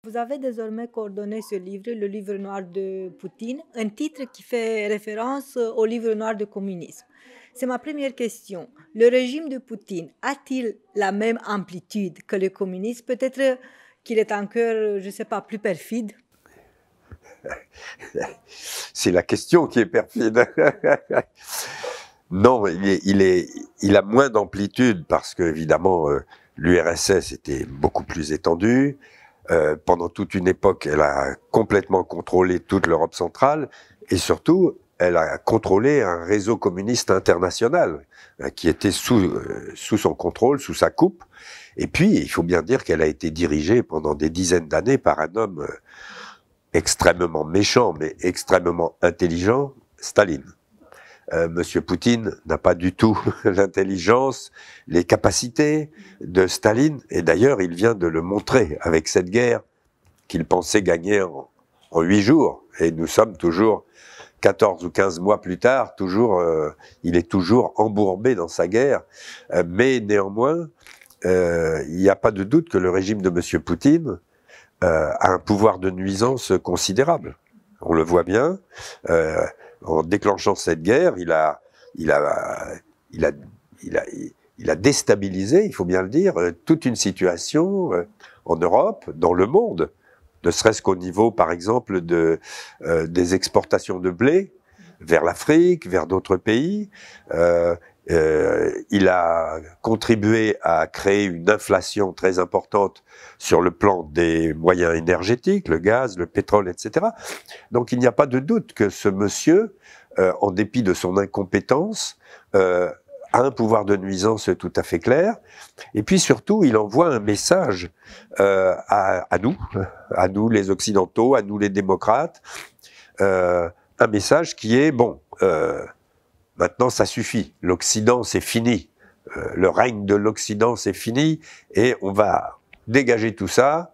Vous avez désormais coordonné ce livre, le livre noir de Poutine, un titre qui fait référence au livre noir du communisme. C'est ma première question. Le régime de Poutine a-t-il la même amplitude que le communisme? Peut-être qu'il est encore, je ne sais pas, plus perfide. C'est la question qui est perfide. Non, il a moins d'amplitude parce que évidemment l'URSS était beaucoup plus étendue. Pendant toute une époque, elle a complètement contrôlé toute l'Europe centrale et surtout, elle a contrôlé un réseau communiste international qui était sous son contrôle, sous sa coupe. Et puis, il faut bien dire qu'elle a été dirigée pendant des dizaines d'années par un homme extrêmement méchant, mais extrêmement intelligent, Staline. Monsieur Poutine n'a pas du tout l'intelligence, les capacités de Staline, et d'ailleurs il vient de le montrer avec cette guerre qu'il pensait gagner en 8 jours, et nous sommes toujours 14 ou 15 mois plus tard, il est toujours embourbé dans sa guerre, mais néanmoins, il n'y a pas de doute que le régime de Monsieur Poutine a un pouvoir de nuisance considérable. On le voit bien. En déclenchant cette guerre, il a déstabilisé, il faut bien le dire, toute une situation en Europe, dans le monde, ne serait-ce qu'au niveau, par exemple, des exportations de blé vers l'Afrique, vers d'autres pays. Il a contribué à créer une inflation très importante sur le plan des moyens énergétiques, le gaz, le pétrole, etc. Donc il n'y a pas de doute que ce monsieur, en dépit de son incompétence, a un pouvoir de nuisance tout à fait clair. Et puis surtout, il envoie un message à nous les Occidentaux, à nous les démocrates, un message qui est, bon, maintenant ça suffit, l'Occident c'est fini, le règne de l'Occident c'est fini, et on va dégager tout ça,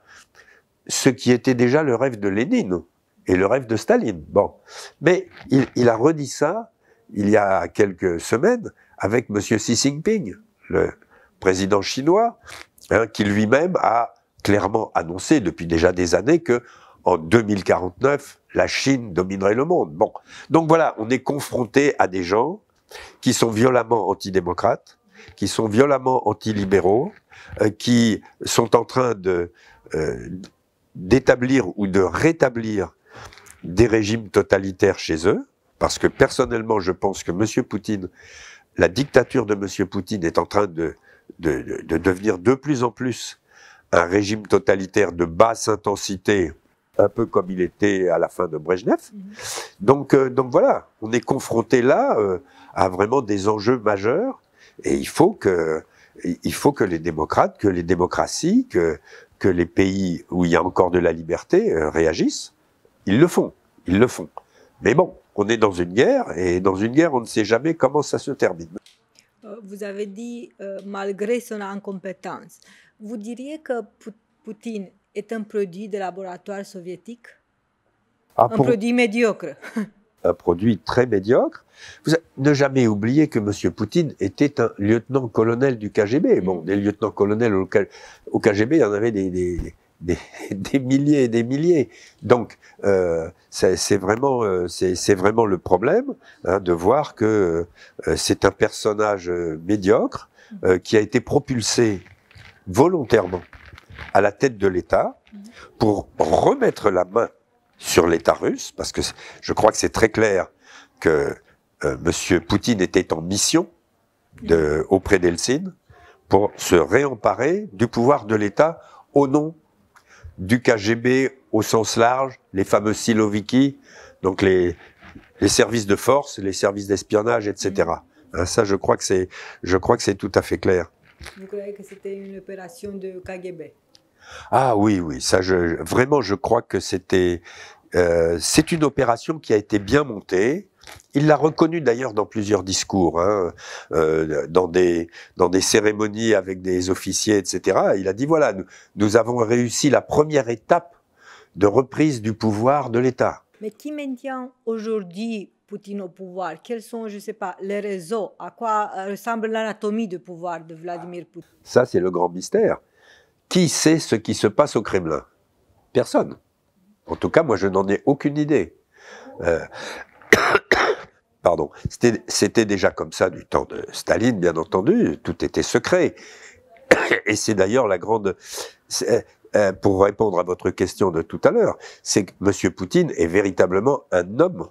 ce qui était déjà le rêve de Lénine et le rêve de Staline. Bon, mais il a redit ça il y a quelques semaines avec Monsieur Xi Jinping, le président chinois, qui lui-même a clairement annoncé depuis déjà des années que en 2049, la Chine dominerait le monde. Bon, donc voilà, on est confronté à des gens qui sont violemment antidémocrates, qui sont violemment antilibéraux, qui sont en train d'établir ou de rétablir des régimes totalitaires chez eux, parce que personnellement, je pense que M. Poutine, la dictature de M. Poutine est en train de devenir de plus en plus un régime totalitaire de basse intensité, un peu comme il était à la fin de Brejnev. Donc voilà, on est confronté là à vraiment des enjeux majeurs, et il faut que les démocrates, que les démocraties, que les pays où il y a encore de la liberté réagissent. Ils le font. Mais bon, on est dans une guerre, et dans une guerre, on ne sait jamais comment ça se termine. Vous avez dit malgré son incompétence. Vous diriez que Poutine est un produit de laboratoire soviétique? Un produit médiocre? Un produit très médiocre. Ne jamais oublier que M. Poutine était un lieutenant-colonel du KGB. Bon, des lieutenants-colonels au KGB, il y en avait des milliers et des milliers. Donc, c'est vraiment le problème, de voir que c'est un personnage médiocre qui a été propulsé volontairement à la tête de l'État pour remettre la main sur l'État russe, parce que je crois que c'est très clair que M. Poutine était en mission auprès d'Eltsine pour se réemparer du pouvoir de l'État au nom du KGB au sens large, les fameux Siloviki, donc les services de force, les services d'espionnage, etc. Ça, je crois que c'est tout à fait clair. Vous croyez que c'était une opération de KGB? Ah oui, ça, vraiment, je crois que c'est une opération qui a été bien montée. Il l'a reconnu d'ailleurs dans plusieurs discours, dans des cérémonies avec des officiers, etc. Il a dit voilà, nous avons réussi la première étape de reprise du pouvoir de l'État. Mais qui maintient aujourd'hui Poutine au pouvoir? Quels sont, je ne sais pas, les réseaux? À quoi ressemble l'anatomie du pouvoir de Vladimir Poutine? Ça, c'est le grand mystère. Qui sait ce qui se passe au Kremlin? Personne. En tout cas, moi, je n'en ai aucune idée. Pardon. C'était déjà comme ça du temps de Staline, bien entendu. Tout était secret. Et c'est d'ailleurs la grande... pour répondre à votre question de tout à l'heure, c'est que M. Poutine est véritablement un homme,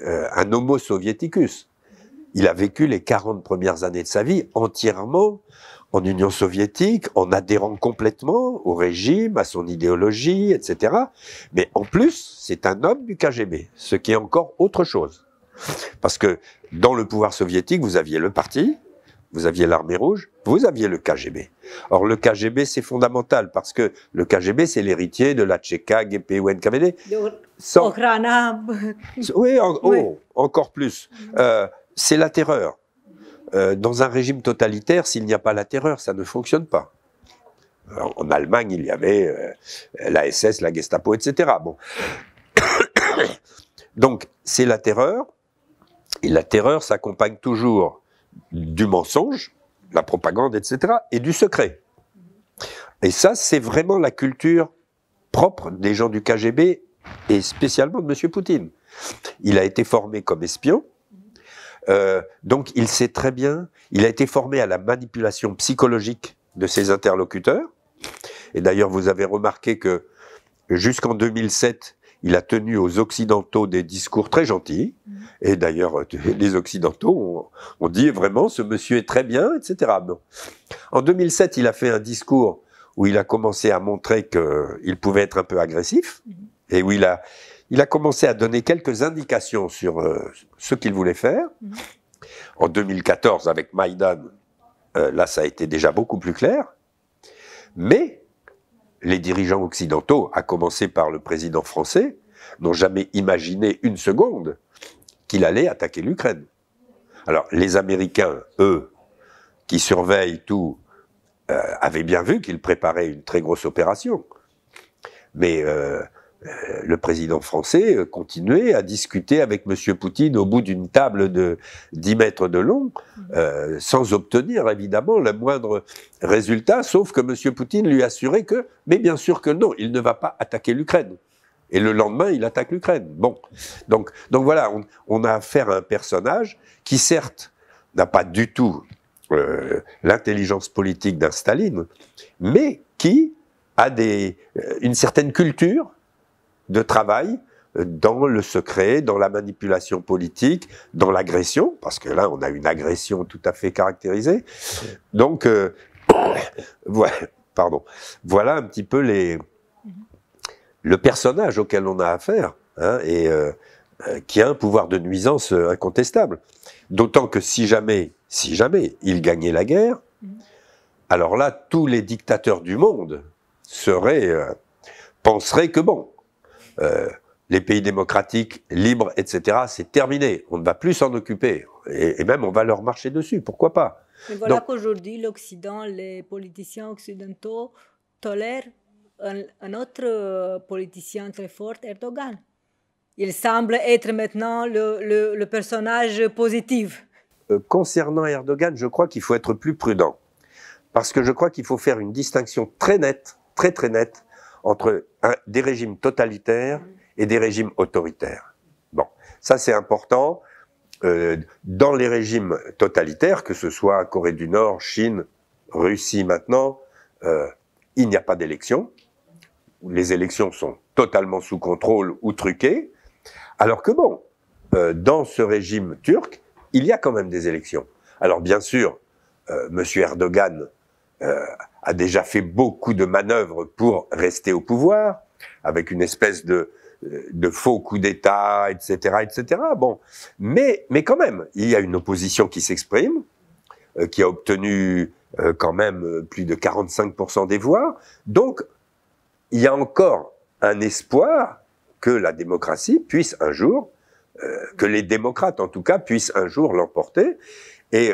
un homo soviéticus. Il a vécu les 40 premières années de sa vie entièrement en Union soviétique, en adhérant complètement au régime, à son idéologie, etc. Mais en plus, c'est un homme du KGB, ce qui est encore autre chose. Parce que dans le pouvoir soviétique, vous aviez le parti, vous aviez l'armée rouge, vous aviez le KGB. Or, le KGB, c'est fondamental, parce que le KGB, c'est l'héritier de la Tchéka, GPU, NKVD. Sans... Oui, encore plus. C'est la terreur. Dans un régime totalitaire, s'il n'y a pas la terreur, ça ne fonctionne pas. En Allemagne, il y avait la SS, la Gestapo, etc. Bon. Donc, c'est la terreur, et la terreur s'accompagne toujours du mensonge, la propagande, etc., et du secret. Et ça, c'est vraiment la culture propre des gens du KGB, et spécialement de M. Poutine. Il a été formé comme espion, donc il sait très bien, il a été formé à la manipulation psychologique de ses interlocuteurs, et d'ailleurs vous avez remarqué que jusqu'en 2007, il a tenu aux Occidentaux des discours très gentils, et d'ailleurs les Occidentaux ont dit vraiment ce monsieur est très bien, etc. Bon. En 2007, il a fait un discours où il a commencé à montrer qu'il pouvait être un peu agressif, et où il a commencé à donner quelques indications sur ce qu'il voulait faire. En 2014, avec Maïdan, là ça a été déjà beaucoup plus clair, mais les dirigeants occidentaux, à commencer par le président français, n'ont jamais imaginé une seconde qu'il allait attaquer l'Ukraine. Alors, les Américains, eux, qui surveillent tout, avaient bien vu qu'ils préparaient une très grosse opération. Mais le président français continuait à discuter avec M. Poutine au bout d'une table de 10 mètres de long, sans obtenir évidemment le moindre résultat, sauf que M. Poutine lui assurait que, mais bien sûr que non, il ne va pas attaquer l'Ukraine. Et le lendemain, il attaque l'Ukraine. Bon, donc voilà, on a affaire à un personnage qui certes n'a pas du tout l'intelligence politique d'un Staline, mais qui a une certaine culture de travail dans le secret, dans la manipulation politique, dans l'agression, parce que là, on a une agression tout à fait caractérisée. Donc, voilà un petit peu le personnage auquel on a affaire, hein, et qui a un pouvoir de nuisance incontestable. D'autant que si jamais il gagnait la guerre, alors là, tous les dictateurs du monde penseraient que bon, les pays démocratiques, libres, etc., c'est terminé. On ne va plus s'en occuper. Et même, on va leur marcher dessus. Pourquoi pas? Mais voilà qu'aujourd'hui, l'Occident, les politiciens occidentaux tolèrent un autre politicien très fort, Erdogan. Il semble être maintenant le personnage positif. Concernant Erdogan, je crois qu'il faut être plus prudent. Parce que je crois qu'il faut faire une distinction très nette, très très nette, entre des régimes totalitaires et des régimes autoritaires. Bon, ça c'est important. Dans les régimes totalitaires, que ce soit Corée du Nord, Chine, Russie maintenant, il n'y a pas d'élection. Les élections sont totalement sous contrôle ou truquées. Alors que bon, dans ce régime turc, il y a quand même des élections. Alors bien sûr, M. Erdogan a déjà fait beaucoup de manœuvres pour rester au pouvoir, avec une espèce de faux coup d'État, etc., etc. Bon, mais quand même, il y a une opposition qui s'exprime, qui a obtenu quand même plus de 45% des voix. Donc, il y a encore un espoir que la démocratie puisse un jour, que les démocrates en tout cas puissent un jour l'emporter. Et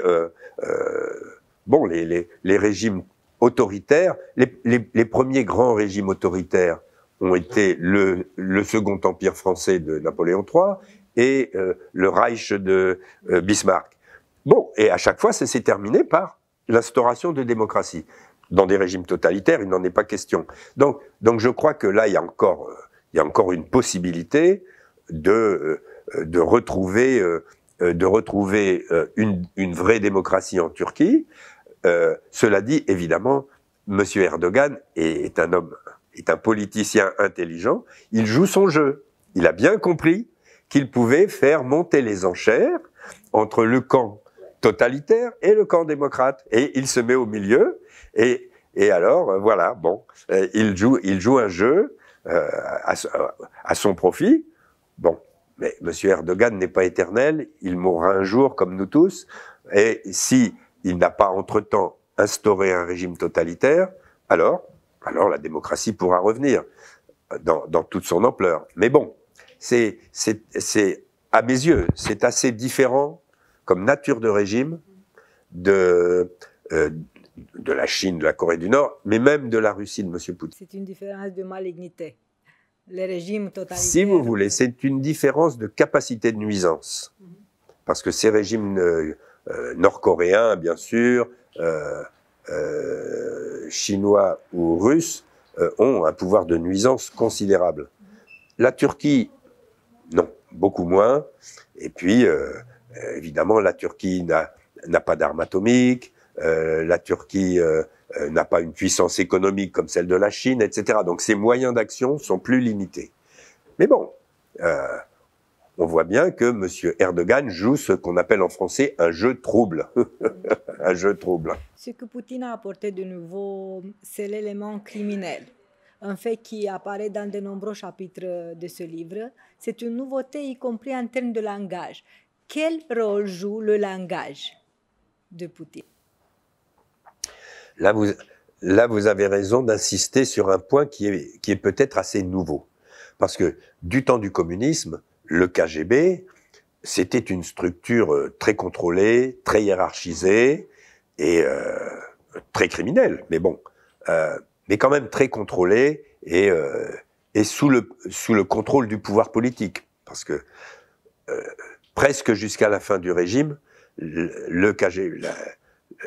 bon, les régimes autoritaires, les premiers grands régimes autoritaires ont été le Second Empire français de Napoléon III et le Reich de Bismarck. Bon, et à chaque fois, ça s'est terminé par l'instauration de démocratie. Dans des régimes totalitaires, il n'en est pas question. Donc je crois que là, il y a encore une possibilité de retrouver une vraie démocratie en Turquie. Cela dit, évidemment, M. Erdogan est un politicien intelligent. Il joue son jeu. Il a bien compris qu'il pouvait faire monter les enchères entre le camp totalitaire et le camp démocrate. Et il se met au milieu. Et alors, voilà, bon, il joue un jeu à son profit. Bon, mais M. Erdogan n'est pas éternel. Il mourra un jour, comme nous tous. Et si il n'a pas entre-temps instauré un régime totalitaire, alors la démocratie pourra revenir dans toute son ampleur. Mais bon, c'est à mes yeux, c'est assez différent comme nature de régime de la Chine, de la Corée du Nord, mais même de la Russie de M. Poutine. C'est une différence de malignité. Les régimes totalitaires... Si vous voulez, c'est une différence de capacité de nuisance. Parce que ces régimes nord-coréens, bien sûr, chinois ou russes, ont un pouvoir de nuisance considérable. La Turquie, non, beaucoup moins. Et puis, évidemment, la Turquie n'a pas d'armes atomiques, la Turquie n'a pas une puissance économique comme celle de la Chine, etc. Donc ses moyens d'action sont plus limités. Mais bon, on voit bien que M. Erdogan joue ce qu'on appelle en français un jeu trouble. Un jeu trouble. Ce que Poutine a apporté de nouveau, c'est l'élément criminel. Un fait qui apparaît dans de nombreux chapitres de ce livre. C'est une nouveauté, y compris en termes de langage. Quel rôle joue le langage de Poutine? Là, vous avez raison d'insister sur un point qui est peut-être assez nouveau. Parce que du temps du communisme, le KGB, c'était une structure très contrôlée, très hiérarchisée et très criminelle. Mais bon, mais quand même très contrôlée et sous le contrôle du pouvoir politique. Parce que presque jusqu'à la fin du régime, le KGB,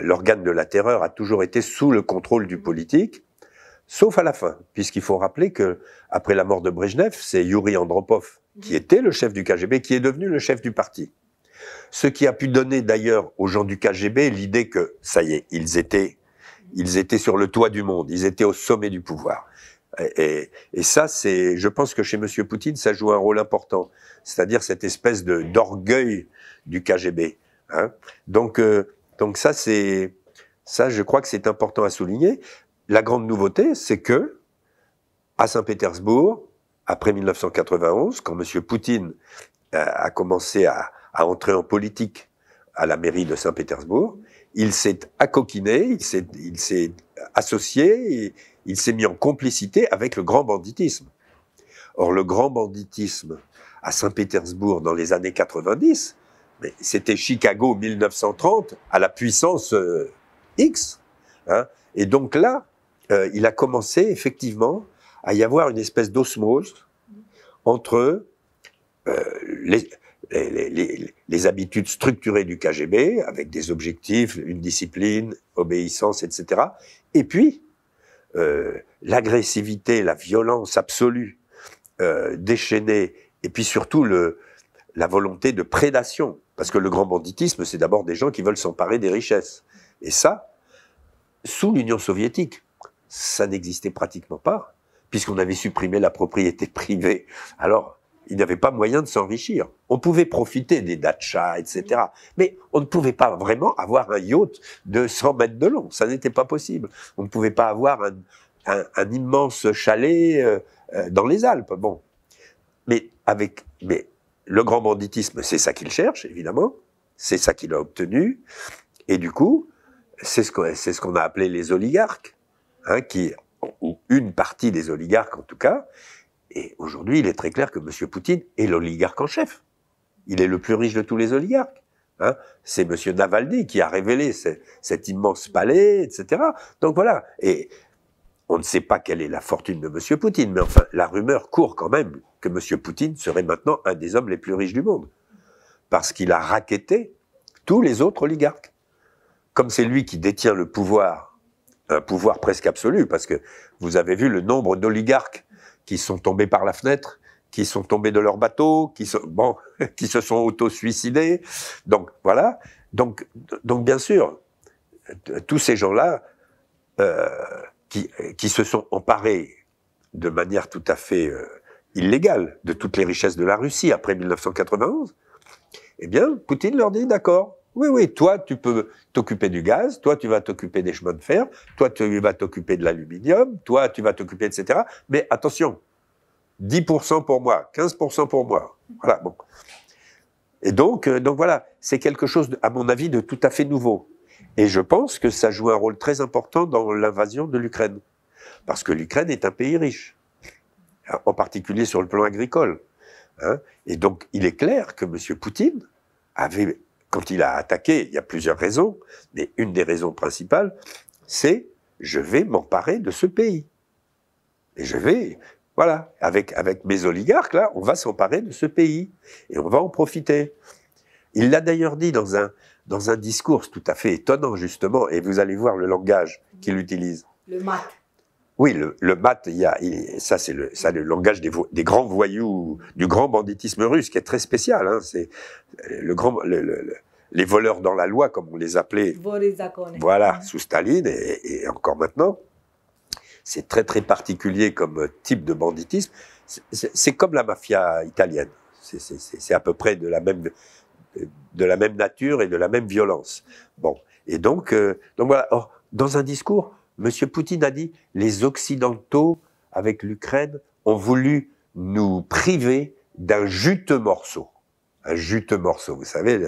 l'organe de la terreur a toujours été sous le contrôle du politique, sauf à la fin, puisqu'il faut rappeler que après la mort de Brejnev, c'est Yuri Andropov qui était le chef du KGB, qui est devenu le chef du parti. Ce qui a pu donner d'ailleurs aux gens du KGB l'idée que, ça y est, ils étaient sur le toit du monde, ils étaient au sommet du pouvoir. Et ça, je pense que chez M. Poutine, ça joue un rôle important, c'est-à-dire cette espèce d'orgueil du KGB. Hein. Donc ça, je crois que c'est important à souligner. La grande nouveauté, c'est que, à Saint-Pétersbourg, après 1991, quand M. Poutine a commencé à entrer en politique à la mairie de Saint-Pétersbourg, il s'est accoquiné, il s'est associé, il s'est mis en complicité avec le grand banditisme. Or, le grand banditisme à Saint-Pétersbourg dans les années 90, mais c'était Chicago 1930 à la puissance X. Hein. Et donc là, il a commencé effectivement à y avoir une espèce d'osmose entre les habitudes structurées du KGB, avec des objectifs, une discipline, obéissance, etc. Et puis, l'agressivité, la violence absolue, déchaînée, et puis surtout la volonté de prédation. Parce que le grand banditisme, c'est d'abord des gens qui veulent s'emparer des richesses. Et ça, sous l'Union soviétique, ça n'existait pratiquement pas, puisqu'on avait supprimé la propriété privée. Alors, il n'y avait pas moyen de s'enrichir. On pouvait profiter des dachas, etc. Mais on ne pouvait pas vraiment avoir un yacht de 100 mètres de long. Ça n'était pas possible. On ne pouvait pas avoir un immense chalet dans les Alpes. Bon. Mais le grand banditisme, c'est ça qu'il cherche, évidemment. C'est ça qu'il a obtenu. Et du coup, c'est ce qu'on a appelé les oligarques, hein, ou une partie des oligarques en tout cas. Et aujourd'hui, il est très clair que M. Poutine est l'oligarque en chef. Il est le plus riche de tous les oligarques. Hein. C'est M. Navalny qui a révélé cet immense palais, etc. Donc voilà. Et on ne sait pas quelle est la fortune de M. Poutine, mais enfin, la rumeur court quand même que M. Poutine serait maintenant un des hommes les plus riches du monde. Parce qu'il a racketté tous les autres oligarques. Comme c'est lui qui détient le pouvoir un pouvoir presque absolu, parce que vous avez vu le nombre d'oligarques qui sont tombés par la fenêtre, qui sont tombés de leur bateau, qui se sont auto-suicidés. Donc voilà. Donc bien sûr, tous ces gens-là qui se sont emparés de manière tout à fait illégale de toutes les richesses de la Russie après 1991, eh bien, Poutine leur dit d'accord. Oui, toi, tu peux t'occuper du gaz, toi, tu vas t'occuper des chemins de fer, toi, tu vas t'occuper de l'aluminium, toi, tu vas t'occuper, etc. Mais attention, 10% pour moi, 15% pour moi. Voilà, bon. Et donc voilà, c'est quelque chose, à mon avis, de tout à fait nouveau. Et je pense que ça joue un rôle très important dans l'invasion de l'Ukraine. Parce que l'Ukraine est un pays riche, en particulier sur le plan agricole. Hein. Et donc, il est clair que M. Poutine avait, quand il a attaqué, il y a plusieurs raisons, mais une des raisons principales, c'est « je vais m'emparer de ce pays ». Et je vais, voilà, avec mes oligarques, là, on va s'emparer de ce pays, et on va en profiter. Il l'a d'ailleurs dit dans un discours tout à fait étonnant, justement, et vous allez voir le langage qu'il utilise. Le mat. Oui, le mat, ça c'est le langage des grands voyous, du grand banditisme russe, qui est très spécial. Hein, c'est les voleurs dans la loi, comme on les appelait. Voilà, sous Staline et encore maintenant. C'est très très particulier comme type de banditisme. C'est comme la mafia italienne. C'est à peu près de la même nature et de la même violence. Bon, et donc voilà. Or, dans un discours, M. Poutine a dit « Les Occidentaux, avec l'Ukraine, ont voulu nous priver d'un juteux morceau. » Un juteux morceau, vous savez,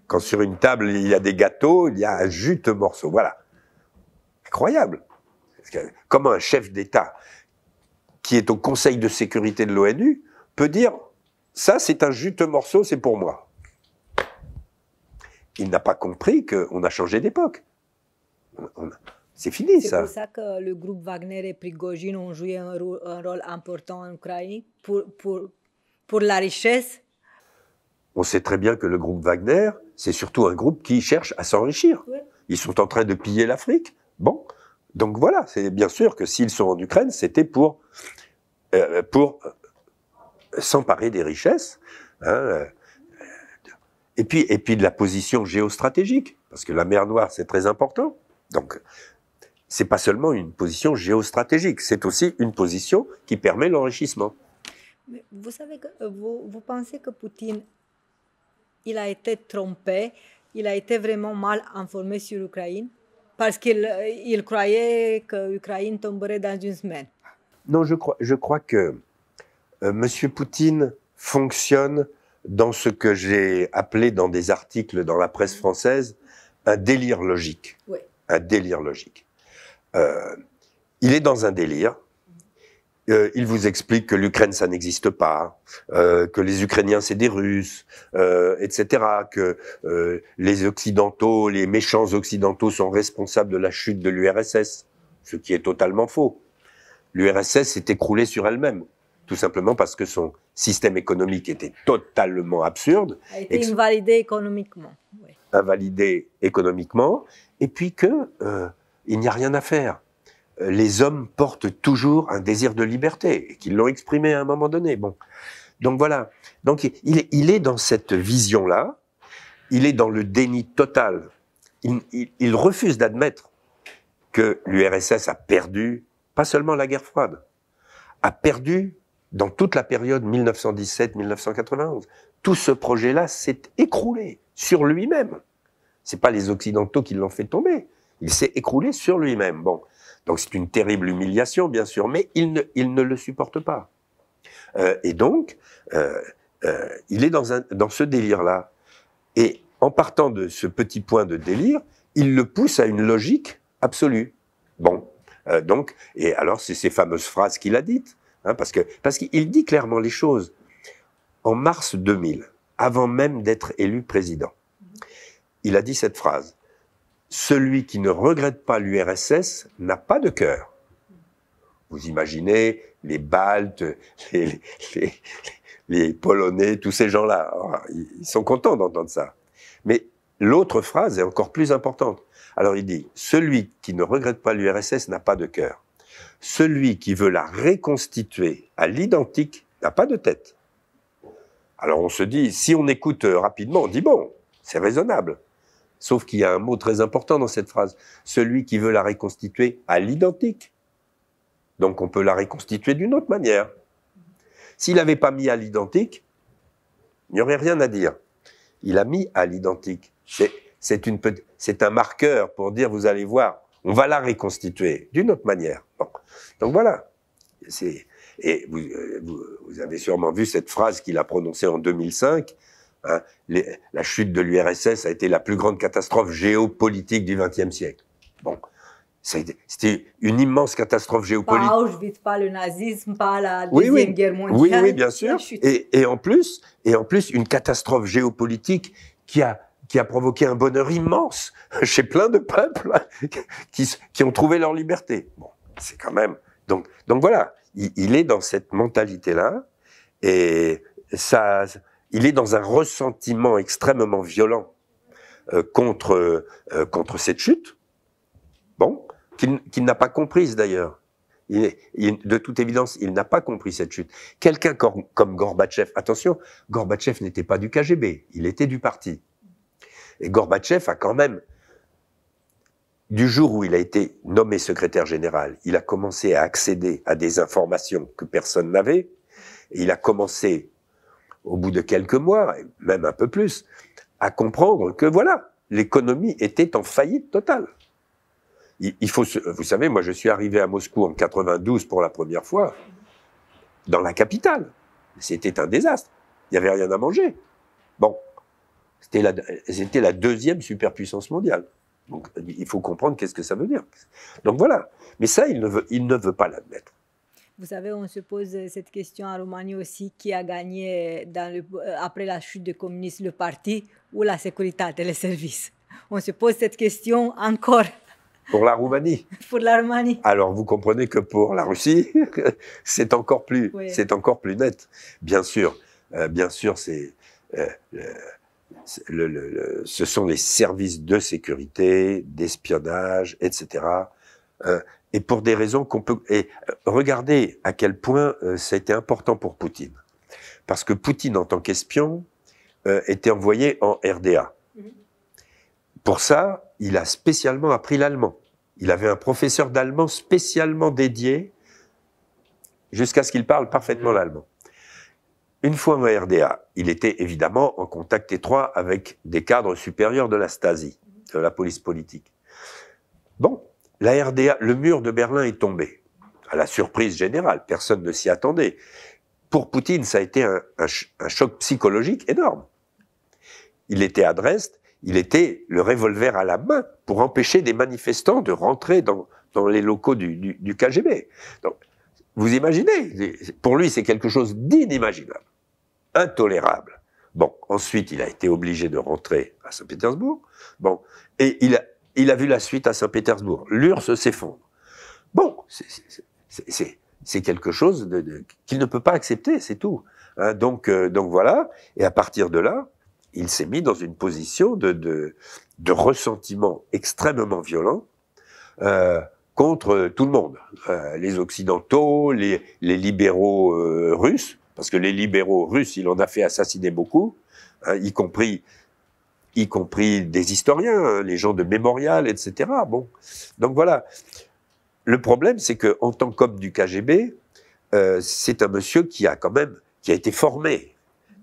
quand sur une table il y a des gâteaux, il y a un juteux morceau. Voilà. Incroyable. Comment un chef d'État qui est au Conseil de sécurité de l'ONU peut dire « Ça, c'est un juteux morceau, c'est pour moi. » Il n'a pas compris qu'on a changé d'époque. C'est fini, ça. C'est pour ça que le groupe Wagner et Prigojine ont joué un rôle important en Ukraine pour la richesse. On sait très bien que le groupe Wagner, c'est surtout un groupe qui cherche à s'enrichir. Oui. Ils sont en train de piller l'Afrique. Bon, donc voilà, c'est bien sûr que s'ils sont en Ukraine, c'était pour s'emparer des richesses, hein, et puis de la position géostratégique, parce que la mer Noire, c'est très important. Donc, c'est pas seulement une position géostratégique, c'est aussi une position qui permet l'enrichissement. Vous savez que vous pensez que Poutine, il a été trompé, il a été vraiment mal informé sur l'Ukraine, parce qu'il croyait que l'Ukraine tomberait dans une semaine. Non, je crois que M. Poutine fonctionne dans ce que j'ai appelé dans des articles dans la presse française un délire logique. Oui. Un délire logique. Il est dans un délire. Il vous explique que l'Ukraine, ça n'existe pas, que les Ukrainiens, c'est des Russes, etc., que les Occidentaux, les méchants Occidentaux sont responsables de la chute de l'URSS, ce qui est totalement faux. L'URSS s'est écroulée sur elle-même, tout simplement parce que son système économique était totalement absurde. A été invalidé économiquement. Oui. Invalidé économiquement, et puis que il n'y a rien à faire. Les hommes portent toujours un désir de liberté, et qu'ils l'ont exprimé à un moment donné. Bon, donc voilà. Donc il est dans cette vision-là, il est dans le déni total. Il refuse d'admettre que l'URSS a perdu, pas seulement la guerre froide, a perdu dans toute la période 1917-1991. Tout ce projet-là s'est écroulé sur lui-même. C'est pas les Occidentaux qui l'ont fait tomber. Il s'est écroulé sur lui-même. Bon. Donc c'est une terrible humiliation, bien sûr, mais il ne le supporte pas. Et donc, il est dans ce délire-là. Et en partant de ce petit point de délire, il le pousse à une logique absolue. Bon. Donc, et alors c'est ces fameuses phrases qu'il a dites, hein, parce qu'il dit clairement les choses. En mars 2000, avant même d'être élu président, il a dit cette phrase. Celui qui ne regrette pas l'URSS n'a pas de cœur. Vous imaginez les Baltes, les Polonais, tous ces gens-là, ils sont contents d'entendre ça. Mais l'autre phrase est encore plus importante. Alors il dit, celui qui ne regrette pas l'URSS n'a pas de cœur. Celui qui veut la reconstituer à l'identique n'a pas de tête. Alors on se dit, si on écoute rapidement, on dit bon, c'est raisonnable. Sauf qu'il y a un mot très important dans cette phrase. Celui qui veut la reconstituer à l'identique. Donc on peut la reconstituer d'une autre manière. S'il n'avait pas mis à l'identique, il n'y aurait rien à dire. Il a mis à l'identique. C'est un marqueur pour dire, vous allez voir, on va la reconstituer d'une autre manière. Bon. Donc voilà. Et vous avez sûrement vu cette phrase qu'il a prononcée en 2005. Hein, la chute de l'URSS a été la plus grande catastrophe géopolitique du XXe siècle. Bon. C'était une immense catastrophe géopolitique. Pas Auschwitz, pas le nazisme, pas la Deuxième Guerre mondiale. Oui, bien sûr. Et en plus, une catastrophe géopolitique qui a provoqué un bonheur immense chez plein de peuples qui ont trouvé leur liberté. Bon, c'est quand même... Donc voilà, il est dans cette mentalité-là, et il est dans un ressentiment extrêmement violent contre cette chute. Bon, qu'il n'a pas comprise d'ailleurs. De toute évidence, il n'a pas compris cette chute. Quelqu'un comme Gorbatchev, attention, Gorbatchev n'était pas du KGB, il était du parti. Et Gorbatchev a quand même, du jour où il a été nommé secrétaire général, il a commencé à accéder à des informations que personne n'avait, et il a commencé, au bout de quelques mois, même un peu plus, à comprendre que voilà, l'économie était en faillite totale. Vous savez, moi je suis arrivé à Moscou en 92 pour la première fois, dans la capitale. C'était un désastre. Il n'y avait rien à manger. Bon, c'était la deuxième superpuissance mondiale. Donc il faut comprendre qu'est-ce que ça veut dire. Donc voilà. Mais ça, il ne veut pas l'admettre. Vous savez, on se pose cette question en Roumanie aussi, qui a gagné après la chute du communisme, le parti ou la sécurité et les services. On se pose cette question encore. Pour la Roumanie. Pour la Roumanie. Alors, vous comprenez que pour la Russie, c'est encore plus net. Bien sûr, ce sont les services de sécurité, d'espionnage, etc. Et pour des raisons qu'on peut... Et regardez à quel point ça a été important pour Poutine. Parce que Poutine, en tant qu'espion, était envoyé en RDA. Pour ça, il a spécialement appris l'allemand. Il avait un professeur d'allemand spécialement dédié jusqu'à ce qu'il parle parfaitement l'allemand. Une fois en RDA, il était évidemment en contact étroit avec des cadres supérieurs de la Stasi, de la police politique. Bon, la RDA, le mur de Berlin est tombé. À la surprise générale, personne ne s'y attendait. Pour Poutine, ça a été un choc psychologique énorme. Il était à Dresde, il était le revolver à la main pour empêcher des manifestants de rentrer dans les locaux du KGB. Donc, vous imaginez, pour lui, c'est quelque chose d'inimaginable, intolérable. Bon, ensuite, il a été obligé de rentrer à Saint-Pétersbourg. Bon, et il a vu la suite à Saint-Pétersbourg. L'URSS s'effondre. Bon, c'est quelque chose qu'il ne peut pas accepter, c'est tout. Hein, donc voilà, et à partir de là, il s'est mis dans une position de ressentiment extrêmement violent contre tout le monde. Les Occidentaux, les libéraux russes, parce que les libéraux russes, il en a fait assassiner beaucoup, hein, y compris des historiens, hein, les gens de Mémorial, etc. Bon, donc voilà. Le problème, c'est que en tant qu'homme du KGB, c'est un monsieur qui a été formé.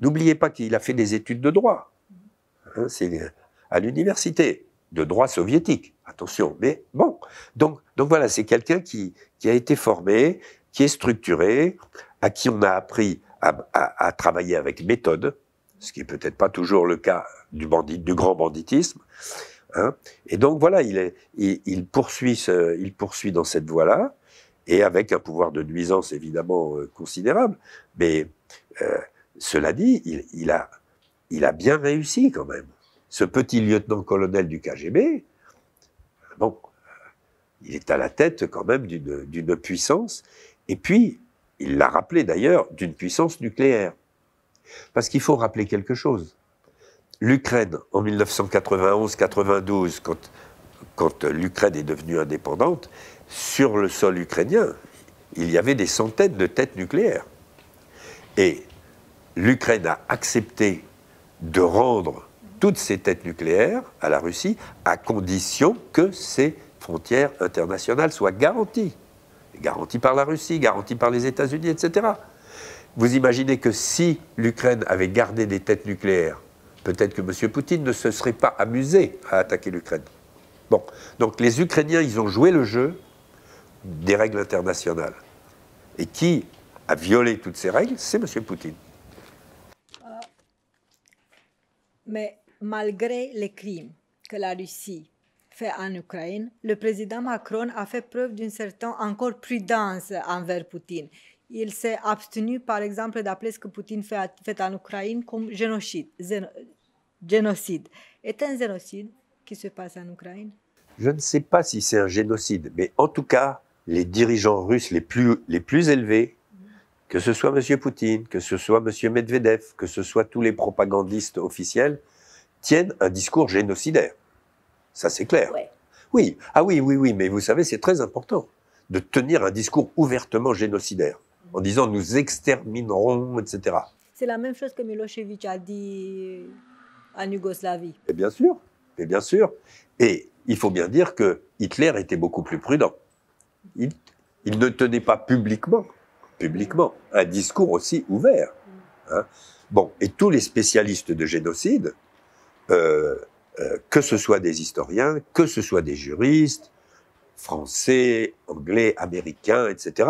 N'oubliez pas qu'il a fait des études de droit. Hein, c'est à l'université de droit soviétique. Attention, mais bon. Donc voilà, c'est quelqu'un qui a été formé, qui est structuré, à qui on a appris à travailler avec méthode, ce qui est peut-être pas toujours le cas du grand banditisme. Hein. Et donc voilà, il poursuit dans cette voie-là, et avec un pouvoir de nuisance évidemment considérable. Mais cela dit, il a bien réussi quand même. Ce petit lieutenant-colonel du KGB, bon, il est à la tête quand même d'une puissance, et puis, il l'a rappelé d'ailleurs, d'une puissance nucléaire. Parce qu'il faut rappeler quelque chose. L'Ukraine, en 1991-92, quand l'Ukraine est devenue indépendante, sur le sol ukrainien, il y avait des centaines de têtes nucléaires. Et l'Ukraine a accepté de rendre toutes ces têtes nucléaires à la Russie à condition que ces frontières internationales soient garanties. Garanties par la Russie, garanties par les États-Unis, etc. Vous imaginez que si l'Ukraine avait gardé des têtes nucléaires, peut-être que M. Poutine ne se serait pas amusé à attaquer l'Ukraine. Bon, donc les Ukrainiens, ils ont joué le jeu des règles internationales. Et qui a violé toutes ces règles, c'est M. Poutine. Mais malgré les crimes que la Russie fait en Ukraine, le président Macron a fait preuve d'une certaine encore prudence envers Poutine. Il s'est abstenu, par exemple, d'appeler ce que Poutine fait en Ukraine comme génocide. Génocide. Est un génocide qui se passe en Ukraine? Je ne sais pas si c'est un génocide, mais en tout cas, les dirigeants russes les plus élevés, que ce soit M. Poutine, que ce soit M. Medvedev, que ce soit tous les propagandistes officiels, tiennent un discours génocidaire. Ça, c'est clair. Ouais. Oui, ah oui, mais vous savez, c'est très important de tenir un discours ouvertement génocidaire, en disant nous exterminerons, etc. C'est la même chose que Milosevic a dit en Yougoslavie. Et bien sûr, et bien sûr. Et il faut bien dire que Hitler était beaucoup plus prudent. Il ne tenait pas publiquement un discours aussi ouvert. Hein. Bon, et tous les spécialistes de génocide, que ce soit des historiens, que ce soit des juristes, français, anglais, américains, etc.,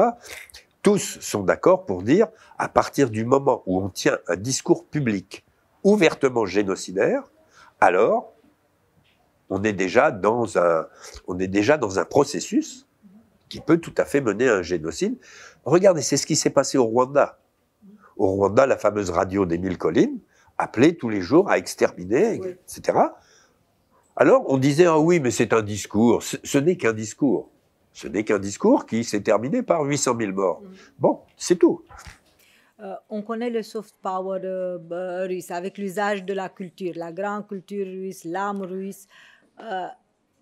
tous sont d'accord pour dire, à partir du moment où on tient un discours public ouvertement génocidaire, alors on est déjà dans un processus qui peut tout à fait mener à un génocide. Regardez, c'est ce qui s'est passé au Rwanda. Au Rwanda, la fameuse radio d'Émile Collin appelait tous les jours à exterminer, oui, etc. Alors, on disait, ah oui, mais c'est un discours. Ce n'est qu'un discours. Ce n'est qu'un discours qui s'est terminé par 800 000 morts. Bon, c'est tout. On connaît le soft power russe avec l'usage de la culture, la grande culture russe, l'âme russe.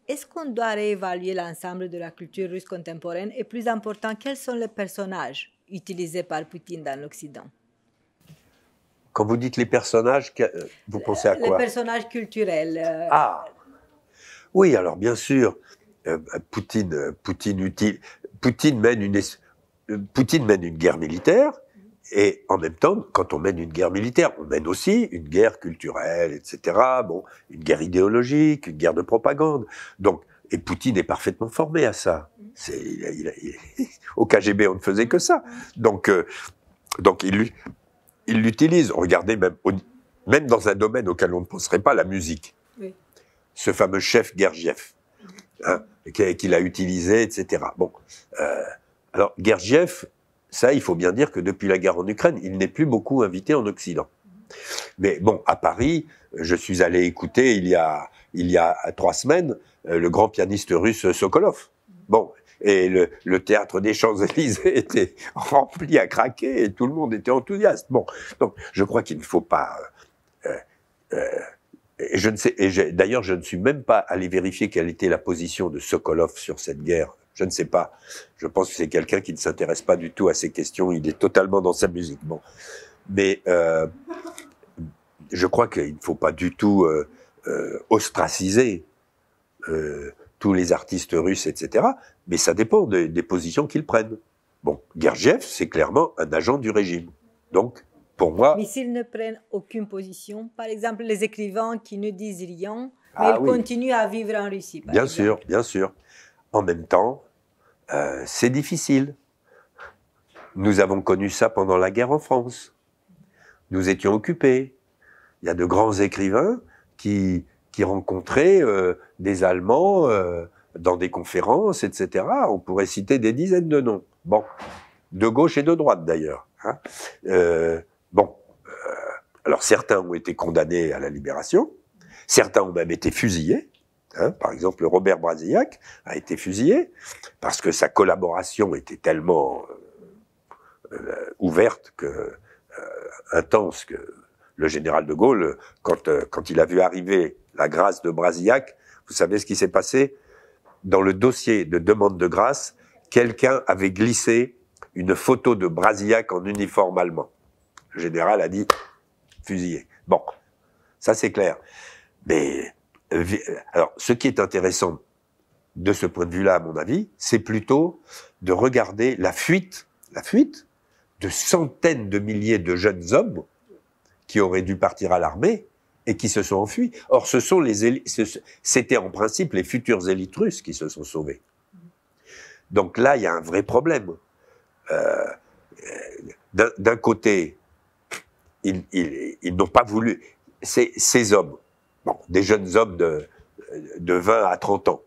Est-ce qu'on doit réévaluer l'ensemble de la culture russe contemporaine? Et plus important, quels sont les personnages utilisés par Poutine dans l'Occident? Quand vous dites les personnages, vous pensez à quoi? Les personnages culturels. Ah, oui, alors bien sûr, Poutine mène une guerre militaire, et en même temps, quand on mène une guerre militaire, on mène aussi une guerre culturelle, etc. Bon, une guerre idéologique, une guerre de propagande. Donc, et Poutine est parfaitement formé à ça. Au KGB, on ne faisait que ça. Donc il l'utilise. Regardez, même dans un domaine auquel on ne penserait pas, la musique. Oui. Ce fameux chef Gergiev, hein, qu'il a utilisé, etc. Bon, alors Gergiev, ça, il faut bien dire que depuis la guerre en Ukraine, il n'est plus beaucoup invité en Occident. Mais bon, à Paris, je suis allé écouter il y a 3 semaines le grand pianiste russe Sokolov. Bon, et le théâtre des Champs-Élysées était rempli à craquer et tout le monde était enthousiaste. Bon, donc je crois qu'il ne faut pas. Je ne sais. D'ailleurs, je ne suis même pas allé vérifier quelle était la position de Sokolov sur cette guerre. Je ne sais pas. Je pense que c'est quelqu'un qui ne s'intéresse pas du tout à ces questions. Il est totalement dans sa musique. Bon, mais je crois qu'il ne faut pas du tout ostraciser tous les artistes russes, etc. Mais ça dépend des positions qu'ils prennent. Bon, Gergiev, c'est clairement un agent du régime. Donc, pour moi... Mais s'ils ne prennent aucune position, par exemple, les écrivains qui ne disent rien, mais ils continuent à vivre en Russie, par exemple. Sûr, bien sûr. En même temps, c'est difficile. Nous avons connu ça pendant la guerre en France. Nous étions occupés. Il y a de grands écrivains qui rencontraient des Allemands dans des conférences, etc. On pourrait citer des dizaines de noms. Bon, de gauche et de droite d'ailleurs. Hein. Alors certains ont été condamnés à la libération, certains ont même été fusillés. Hein. Par exemple, Robert Brasillac a été fusillé parce que sa collaboration était tellement ouverte, intense, que le général de Gaulle, quand il a vu arriver la grâce de Brasillac, vous savez ce qui s'est passé? dans le dossier de demande de grâce, quelqu'un avait glissé une photo de Brasillac en uniforme allemand. Le général a dit fusillé. Bon, ça c'est clair. Mais alors, ce qui est intéressant de ce point de vue-là, à mon avis, c'est plutôt de regarder la fuite de centaines de milliers de jeunes hommes qui auraient dû partir à l'armée et qui se sont enfuis. Or, c'était en principe les futures élites russes qui se sont sauvées. Donc là, il y a un vrai problème. D'un côté, ils n'ont pas voulu... Ces hommes, bon, des jeunes hommes de 20 à 30 ans,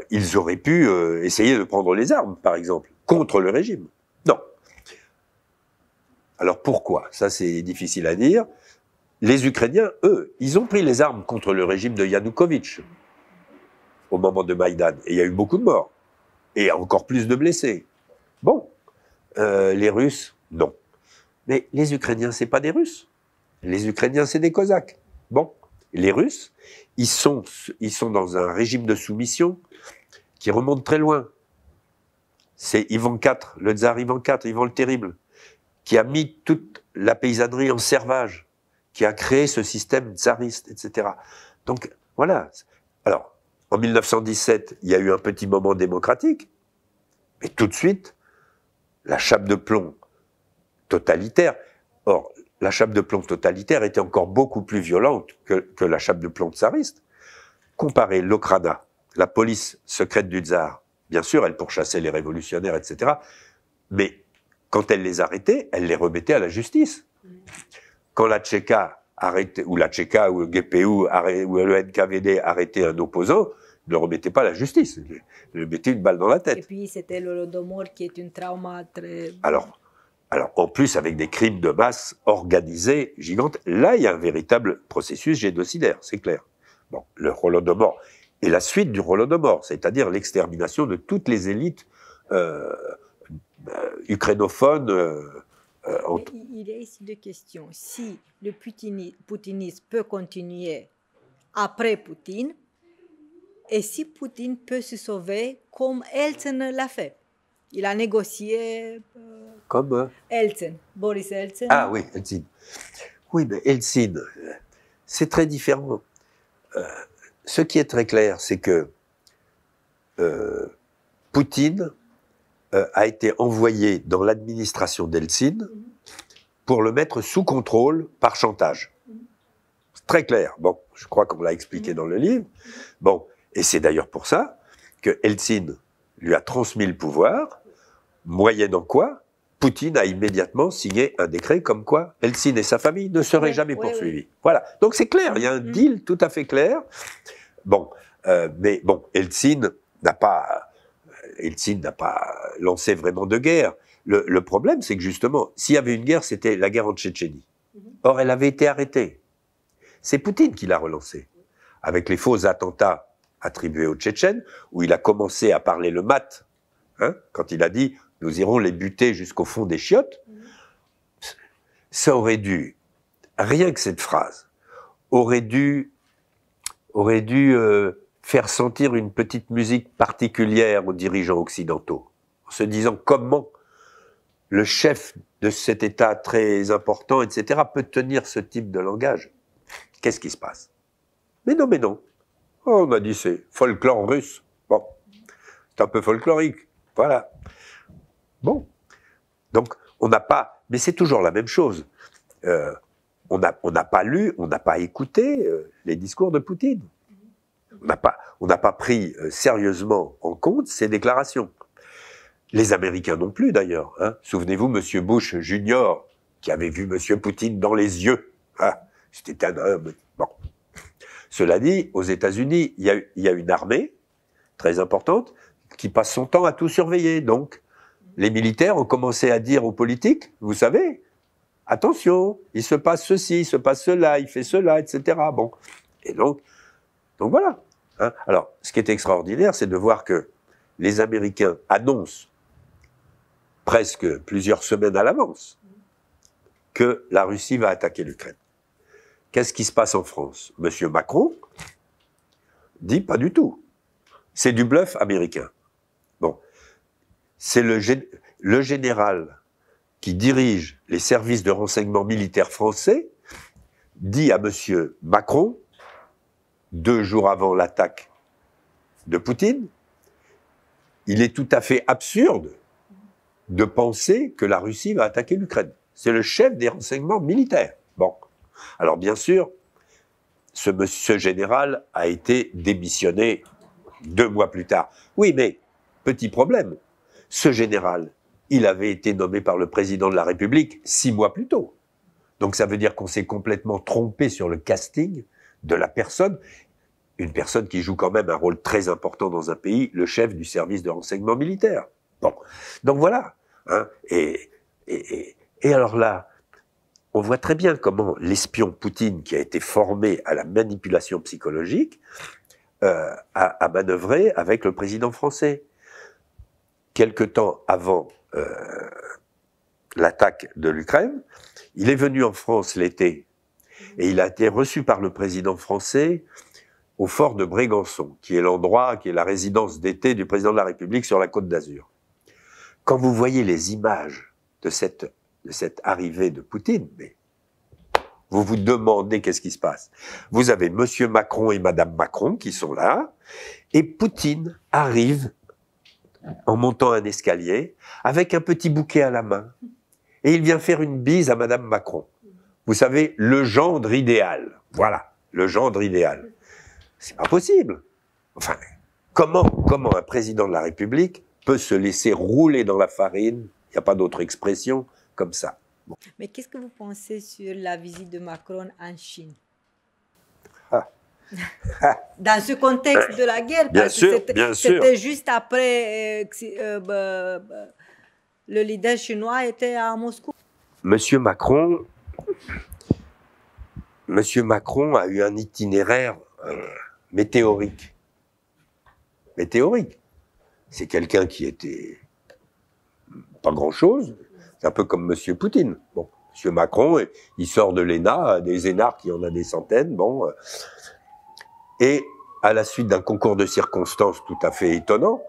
ils auraient pu essayer de prendre les armes, par exemple, contre le régime. Non. Alors pourquoi? Ça, c'est difficile à dire. Les Ukrainiens, eux, ils ont pris les armes contre le régime de Yanukovych au moment de Maïdan. Et il y a eu beaucoup de morts. Et encore plus de blessés. Bon. Les Russes, non. Mais les Ukrainiens, c'est pas des Russes. Les Ukrainiens, c'est des Cosaques. Bon. Les Russes, ils sont dans un régime de soumission qui remonte très loin. C'est Ivan IV, le tsar Ivan IV, Ivan le Terrible, qui a mis toute la paysannerie en servage, qui a créé ce système tsariste, etc. Donc, voilà. Alors, en 1917, il y a eu un petit moment démocratique, mais tout de suite, la chape de plomb totalitaire. Or, la chape de plomb totalitaire était encore beaucoup plus violente que la chape de plomb tsariste. Comparez l'Okhrana, la police secrète du tsar. Bien sûr, elle pourchassait les révolutionnaires, etc. Mais quand elle les arrêtait, elle les remettait à la justice. Quand la Tchéka arrêtait, ou la Tchéka, ou le GPU, ou le NKVD arrêtait un opposant, ne le remettait pas à la justice. Il lui mettait une balle dans la tête. Et puis, c'était l'Holodomor qui est un trauma très... Alors, en plus, avec des crimes de masse organisés, gigantes, là, il y a un véritable processus génocidaire, c'est clair. Bon, le Holodomor et la suite du Holodomor, c'est-à-dire l'extermination de toutes les élites ukrainophones. Il y a ici deux questions. Si le poutinisme peut continuer après Poutine, et si Poutine peut se sauver comme Eltsine l'a fait. Il a négocié... Comme Eltsine, Boris Eltsine. Ah oui, Eltsine. Oui, mais Eltsine, c'est très différent. Ce qui est très clair, c'est que Poutine a été envoyé dans l'administration d'Eltsine pour le mettre sous contrôle par chantage. C'est très clair. Bon, je crois qu'on l'a expliqué dans le livre. Bon, et c'est d'ailleurs pour ça que Eltsine lui a transmis le pouvoir, moyennant quoi Poutine a immédiatement signé un décret comme quoi Eltsine et sa famille ne seraient jamais poursuivis. Oui. Voilà. Donc c'est clair, il y a un deal tout à fait clair. Bon, mais bon, Eltsine n'a pas lancé vraiment de guerre. Le problème, c'est que justement, s'il y avait une guerre, c'était la guerre en Tchétchénie. Or, elle avait été arrêtée. C'est Poutine qui l'a relancée, avec les faux attentats attribués aux Tchétchènes, où il a commencé à parler le mat, hein, quand il a dit « nous irons les buter jusqu'au fond des chiottes ». Ça aurait dû, rien que cette phrase, aurait dû faire sentir une petite musique particulière aux dirigeants occidentaux, en se disant comment le chef de cet État très important, etc., peut tenir ce type de langage. Qu'est-ce qui se passe? Mais non. Oh, on a dit c'est folklore russe. Bon, c'est un peu folklorique. Voilà. Bon. Donc, on n'a pas... Mais c'est toujours la même chose. On n'a pas lu, on n'a pas écouté les discours de Poutine. On n'a pas pris sérieusement en compte ses déclarations. Les Américains non plus, d'ailleurs. Hein. Souvenez-vous, M. Bush Junior, qui avait vu M. Poutine dans les yeux. Ah, c'était un homme. Bon. Cela dit, aux États-Unis, il y a une armée très importante qui passe son temps à tout surveiller. Donc, les militaires ont commencé à dire aux politiques, vous savez, attention, il se passe ceci, il se passe cela, il fait cela, etc. Bon. Et donc voilà. Hein. Alors, ce qui est extraordinaire, c'est de voir que les Américains annoncent presque plusieurs semaines à l'avance que la Russie va attaquer l'Ukraine. Qu'est-ce qui se passe en France? Monsieur Macron dit pas du tout. C'est du bluff américain. Bon. C'est le général qui dirige les services de renseignement militaire français dit à M. Macron, 2 jours avant l'attaque de Poutine, il est tout à fait absurde de penser que la Russie va attaquer l'Ukraine. C'est le chef des renseignements militaires. Bon. Alors bien sûr, ce général a été démissionné 2 mois plus tard. Oui, mais, petit problème, ce général, il avait été nommé par le président de la République 6 mois plus tôt. Donc ça veut dire qu'on s'est complètement trompé sur le casting de la personne, une personne qui joue quand même un rôle très important dans un pays, le chef du service de renseignement militaire. Bon, donc voilà. Hein, et alors là, on voit très bien comment l'espion Poutine, qui a été formé à la manipulation psychologique, a manœuvré avec le président français. Quelque temps avant l'attaque de l'Ukraine, il est venu en France l'été et il a été reçu par le président français au fort de Brégançon, qui est l'endroit, qui est la résidence d'été du président de la République sur la Côte d'Azur. Quand vous voyez les images de cette arrivée de Poutine, mais vous vous demandez qu'est-ce qui se passe. Vous avez Monsieur Macron et Madame Macron qui sont là, et Poutine arrive en montant un escalier avec un petit bouquet à la main, et il vient faire une bise à Madame Macron. Vous savez, le gendre idéal. Voilà, le gendre idéal. C'est pas possible. Enfin, comment un président de la République peut se laisser rouler dans la farine, il n'y a pas d'autre expression, comme ça. Bon. Mais qu'est-ce que vous pensez sur la visite de Macron en Chine? Dans ce contexte de la guerre, bien sûr, c'était juste après le leader chinois était à Moscou. Monsieur Macron a eu un itinéraire météorique. Météorique. C'est quelqu'un qui était pas grand-chose. C'est un peu comme Monsieur Poutine. Bon, Monsieur Macron, il sort de l'ENA, des énarques, il y en a des centaines. Bon, et à la suite d'un concours de circonstances tout à fait étonnant,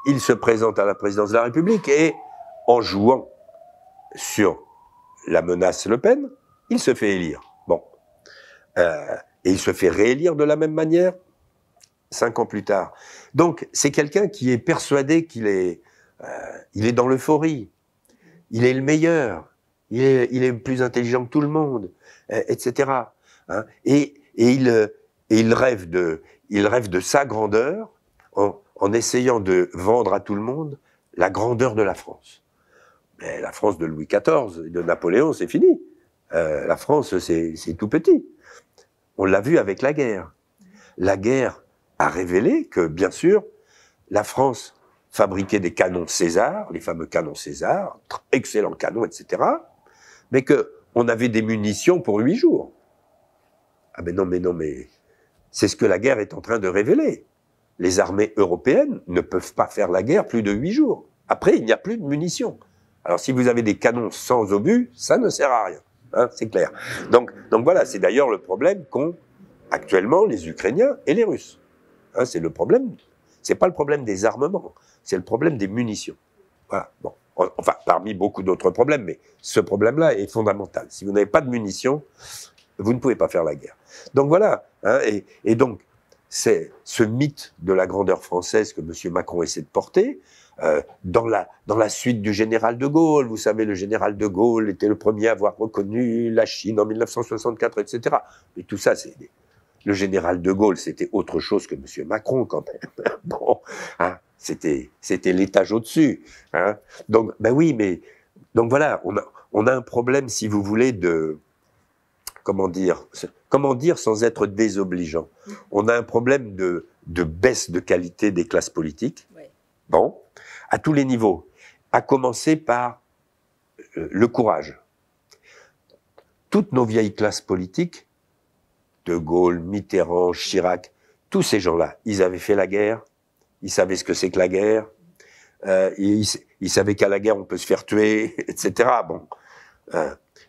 il se présente à la présidence de la République et, en jouant sur la menace Le Pen, il se fait élire. Bon, et il se fait réélire de la même manière 5 ans plus tard. Donc, c'est quelqu'un qui est persuadé qu'il est, il est dans l'euphorie. Il est le meilleur. Il est plus intelligent que tout le monde, etc. Hein, et il rêve de sa grandeur en essayant de vendre à tout le monde la grandeur de la France. Mais la France de Louis XIV et de Napoléon, c'est fini. La France, c'est tout petit. On l'a vu avec la guerre. La guerre a révélé que, bien sûr, la France fabriquait des canons César, les fameux canons César, excellents canons, etc., mais qu'on avait des munitions pour 8 jours. Ah mais non, mais c'est ce que la guerre est en train de révéler. Les armées européennes ne peuvent pas faire la guerre plus de 8 jours. Après, il n'y a plus de munitions. Alors si vous avez des canons sans obus, ça ne sert à rien, hein, c'est clair. Donc voilà, c'est d'ailleurs le problème qu'ont actuellement les Ukrainiens et les Russes. Hein, c'est le problème, c'est pas le problème des armements, c'est le problème des munitions. Voilà, bon. Enfin, parmi beaucoup d'autres problèmes, mais ce problème-là est fondamental. Si vous n'avez pas de munitions, vous ne pouvez pas faire la guerre. Donc voilà, hein, et donc c'est ce mythe de la grandeur française que M. Macron essaie de porter, dans la suite du général de Gaulle. Vous savez, le général de Gaulle était le premier à avoir reconnu la Chine en 1964, etc. Mais tout ça, le général de Gaulle, c'était autre chose que M. Macron, quand même. Bon, hein, c'était l'étage au-dessus. Hein. Donc, ben oui, mais donc voilà, on a un problème, si vous voulez, de comment dire sans être désobligeant. On a un problème de baisse de qualité des classes politiques. Oui. Bon, à tous les niveaux, à commencer par le courage. Toutes nos vieilles classes politiques, De Gaulle, Mitterrand, Chirac, tous ces gens-là, ils avaient fait la guerre, ils savaient ce que c'est que la guerre, ils savaient qu'à la guerre on peut se faire tuer, etc. Bon,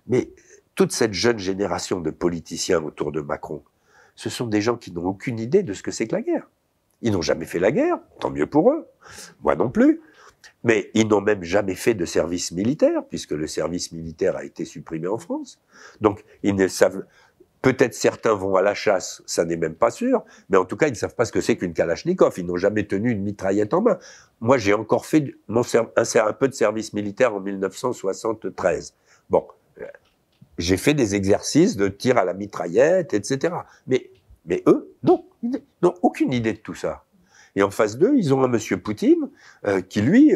mais toute cette jeune génération de politiciens autour de Macron, ce sont des gens qui n'ont aucune idée de ce que c'est que la guerre. Ils n'ont jamais fait la guerre, tant mieux pour eux, moi non plus. Mais ils n'ont même jamais fait de service militaire, puisque le service militaire a été supprimé en France. Donc, ils ne savent... Peut-être certains vont à la chasse, ça n'est même pas sûr, mais en tout cas, ils ne savent pas ce que c'est qu'une Kalachnikov. Ils n'ont jamais tenu une mitraillette en main. Moi, j'ai encore fait un peu de service militaire en 1973. Bon, j'ai fait des exercices de tir à la mitraillette, etc. Mais eux, non, ils n'ont aucune idée de tout ça. Et en face d'eux, ils ont un monsieur Poutine qui, lui,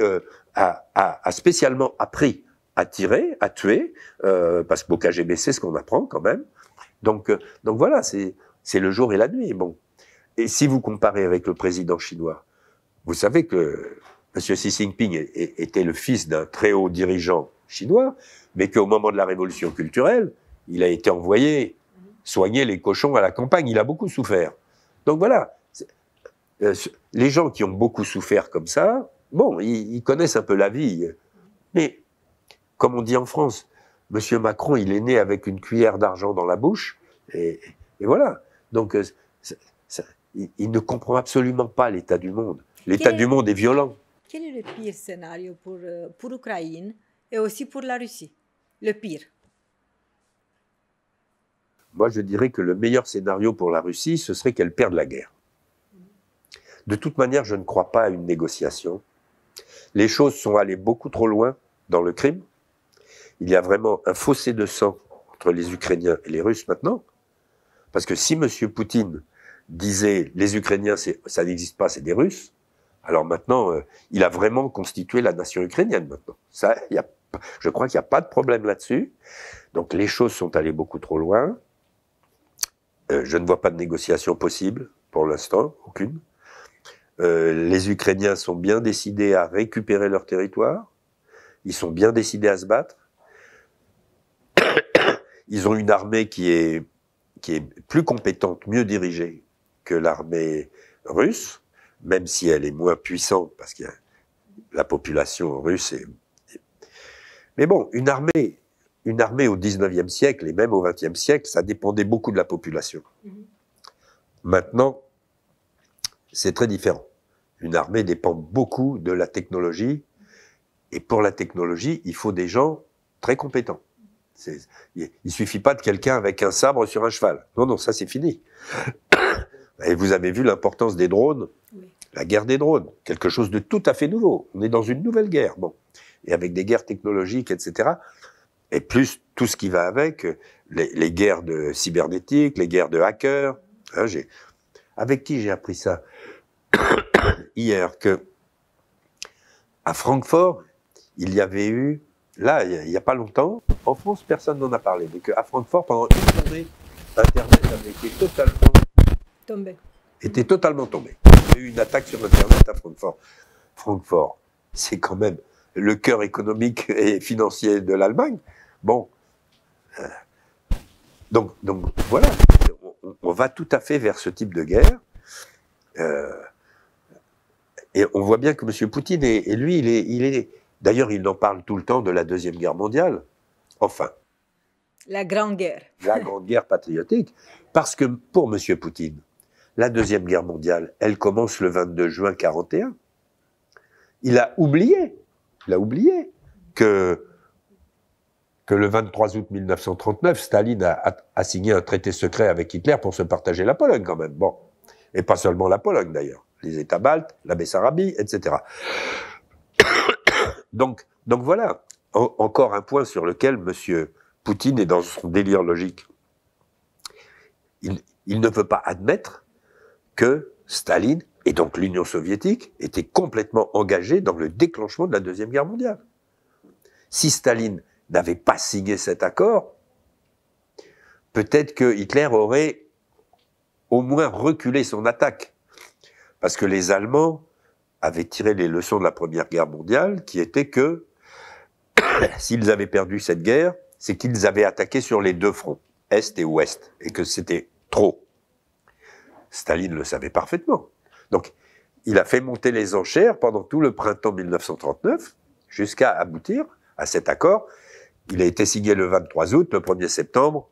a spécialement appris à tirer, à tuer, parce qu'au KGB, c'est ce qu'on apprend quand même. Donc voilà, c'est le jour et la nuit. Bon. Et si vous comparez avec le président chinois, vous savez que M. Xi Jinping était le fils d'un très haut dirigeant chinois, mais qu'au moment de la révolution culturelle, il a été envoyé soigner les cochons à la campagne. Il a beaucoup souffert. Donc voilà, les gens qui ont beaucoup souffert comme ça, bon, ils connaissent un peu la vie. Mais, comme on dit en France, Monsieur Macron, il est né avec une cuillère d'argent dans la bouche, et voilà. Donc, il ne comprend absolument pas l'état du monde. L'état du monde est violent. Quel est le pire scénario pour l'Ukraine et aussi pour la Russie? Le pire? Moi, je dirais que le meilleur scénario pour la Russie, ce serait qu'elle perde la guerre. De toute manière, je ne crois pas à une négociation. Les choses sont allées beaucoup trop loin dans le crime. Il y a vraiment un fossé de sang entre les Ukrainiens et les Russes maintenant. Parce que si M. Poutine disait les Ukrainiens, ça n'existe pas, c'est des Russes, alors maintenant, il a vraiment constitué la nation ukrainienne maintenant. Ça, je crois qu'il n'y a pas de problème là-dessus. Donc les choses sont allées beaucoup trop loin. Je ne vois pas de négociation possible pour l'instant, aucune. Les Ukrainiens sont bien décidés à récupérer leur territoire. Ils sont bien décidés à se battre. Ils ont une armée qui est plus compétente, mieux dirigée que l'armée russe, même si elle est moins puissante, parce que la population russe est... Mais bon, une armée au 19e siècle, et même au 20e siècle, ça dépendait beaucoup de la population. Maintenant, c'est très différent. Une armée dépend beaucoup de la technologie, et pour la technologie, il faut des gens très compétents. Il ne suffit pas de quelqu'un avec un sabre sur un cheval. Non, non, ça c'est fini. Et vous avez vu l'importance des drones, oui. La guerre des drones, quelque chose de tout à fait nouveau. On est dans une nouvelle guerre, bon, et avec des guerres technologiques, etc. Et plus tout ce qui va avec, les guerres de cybernétique, les guerres de hackers. Hein, avec qui j'ai appris ça hier, que à Francfort, il y avait eu, là, il n'y a pas longtemps, en France, personne n'en a parlé, mais qu'à Francfort, pendant une journée, Internet avait été totalement tombé. Il y a eu une attaque sur Internet à Francfort. Francfort, c'est quand même le cœur économique et financier de l'Allemagne. Bon, donc voilà, on va tout à fait vers ce type de guerre. Et on voit bien que M. Poutine, et lui, il est d'ailleurs, il en parle tout le temps de la Deuxième Guerre mondiale. Enfin. La Grande Guerre. La Grande Guerre patriotique. Parce que pour M. Poutine, la Deuxième Guerre mondiale, elle commence le 22 juin 1941. Il a oublié que le 23 août 1939, Staline a signé un traité secret avec Hitler pour se partager la Pologne quand même. Bon. Et pas seulement la Pologne d'ailleurs. Les États baltes, la Bessarabie, etc. Donc voilà, encore un point sur lequel M. Poutine est dans son délire logique. Il ne veut pas admettre que Staline, et donc l'Union soviétique, étaient complètement engagés dans le déclenchement de la Deuxième Guerre mondiale. Si Staline n'avait pas signé cet accord, peut-être que Hitler aurait au moins reculé son attaque. Parce que les Allemands avaient tiré les leçons de la Première Guerre mondiale, qui était que s'ils avaient perdu cette guerre, c'est qu'ils avaient attaqué sur les deux fronts, Est et Ouest, et que c'était trop. Staline le savait parfaitement. Donc, il a fait monter les enchères pendant tout le printemps 1939, jusqu'à aboutir à cet accord. Il a été signé le 23 août, le 1er septembre,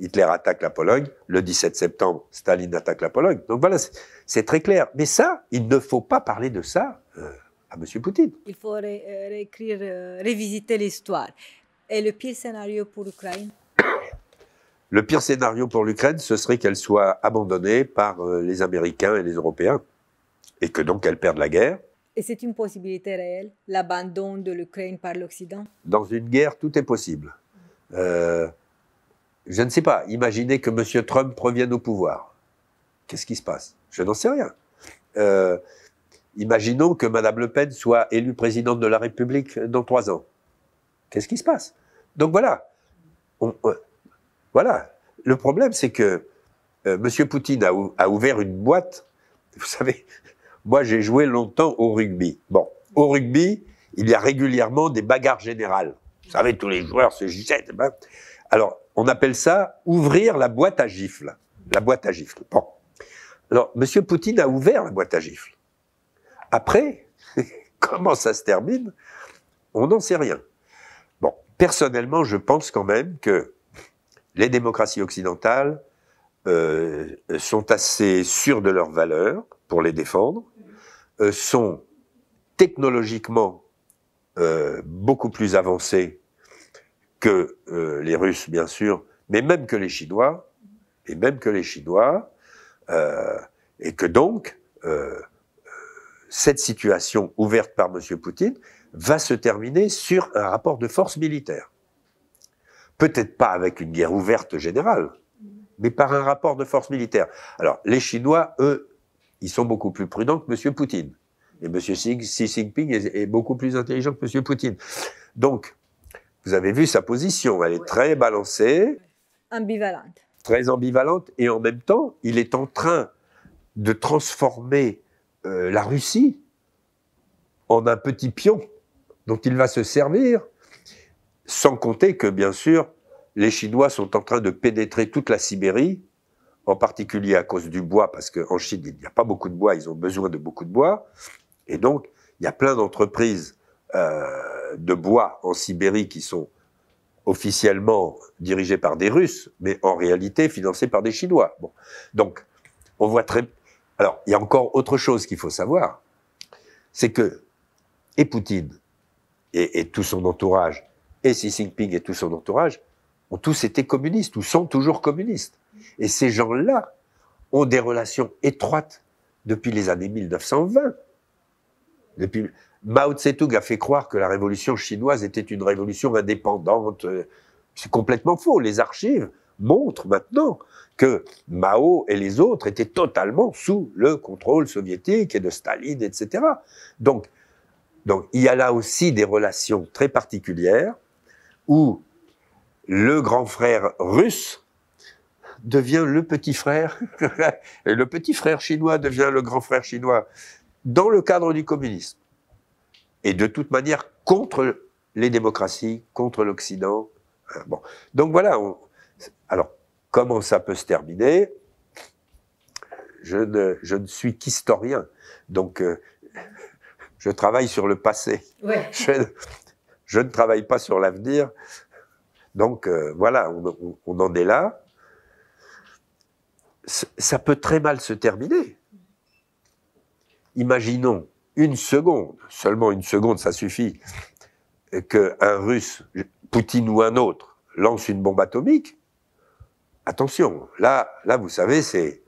Hitler attaque la Pologne, le 17 septembre, Staline attaque la Pologne. Donc voilà, c'est très clair. Mais ça, il ne faut pas parler de ça à M. Poutine. Il faut réécrire, révisiter l'histoire. Et le pire scénario pour l'Ukraine? Le pire scénario pour l'Ukraine, ce serait qu'elle soit abandonnée par les Américains et les Européens, et que donc elle perde la guerre. Et c'est une possibilité réelle, l'abandon de l'Ukraine par l'Occident? Dans une guerre, tout est possible. Je ne sais pas, imaginez que M. Trump revienne au pouvoir. Qu'est-ce qui se passe? Je n'en sais rien. Imaginons que Mme Le Pen soit élue présidente de la République dans 3 ans. Qu'est-ce qui se passe? Donc voilà. Voilà. Le problème, c'est que M. Poutine a ouvert une boîte. Vous savez, moi j'ai joué longtemps au rugby. Bon, au rugby, il y a régulièrement des bagarres générales. Vous savez, tous les joueurs se jettent. Alors, on appelle ça ouvrir la boîte à gifles. La boîte à gifles. Bon. Alors, M. Poutine a ouvert la boîte à gifles. Après, comment ça se termine? On n'en sait rien. Bon, personnellement, je pense quand même que les démocraties occidentales sont assez sûres de leurs valeurs pour les défendre, sont technologiquement beaucoup plus avancées que les Russes, bien sûr, mais même que les Chinois, et que donc cette situation ouverte par M. Poutine va se terminer sur un rapport de force militaire. Peut-être pas avec une guerre ouverte générale, mais par un rapport de force militaire. Alors, les Chinois, eux, ils sont beaucoup plus prudents que M. Poutine. Et M. Xi Jinping est beaucoup plus intelligent que M. Poutine. Donc, vous avez vu sa position, elle est très balancée. Ambivalente. Très ambivalente, et en même temps, il est en train de transformer la Russie en un petit pion dont il va se servir, sans compter que, bien sûr, les Chinois sont en train de pénétrer toute la Sibérie, en particulier à cause du bois, parce qu'en Chine, il n'y a pas beaucoup de bois, ils ont besoin de beaucoup de bois, et donc, il y a plein d'entreprises de bois en Sibérie qui sont officiellement dirigées par des Russes, mais en réalité financées par des Chinois. Bon. Donc, on voit très... Alors, il y a encore autre chose qu'il faut savoir, c'est que et Poutine et tout son entourage, et Xi Jinping et tout son entourage, ont tous été communistes, ou sont toujours communistes. Et ces gens-là ont des relations étroites depuis les années 1920. Mao Tse-tung a fait croire que la révolution chinoise était une révolution indépendante. C'est complètement faux. Les archives montrent maintenant que Mao et les autres étaient totalement sous le contrôle soviétique et de Staline, etc. Donc, il y a là aussi des relations très particulières où le grand frère russe devient le petit frère, et le petit frère chinois devient le grand frère chinois, dans le cadre du communisme. Et de toute manière, contre les démocraties, contre l'Occident. Bon. Donc voilà. Alors, comment ça peut se terminer? Je ne suis qu'historien. Donc, je travaille sur le passé. Ouais. Je ne travaille pas sur l'avenir. Donc, voilà, on en est là. Ça peut très mal se terminer. Imaginons une seconde, seulement une seconde, ça suffit, qu'un Russe, Poutine ou un autre, lance une bombe atomique. Attention, là, vous savez, c'est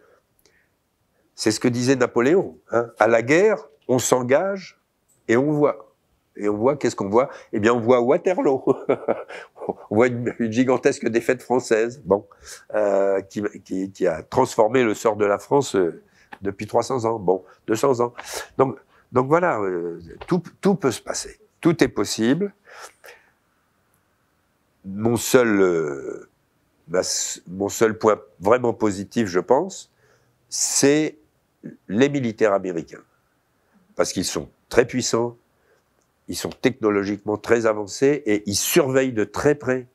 ce que disait Napoléon. Hein. À la guerre, on s'engage et on voit. Et on voit, qu'est-ce qu'on voit? Eh bien, on voit Waterloo. On voit une gigantesque défaite française, bon, qui a transformé le sort de la France depuis 300 ans, bon, 200 ans. Donc voilà, tout peut se passer. Tout est possible. Mon seul point vraiment positif, je pense, c'est les militaires américains. Parce qu'ils sont très puissants, ils sont technologiquement très avancés et ils surveillent de très près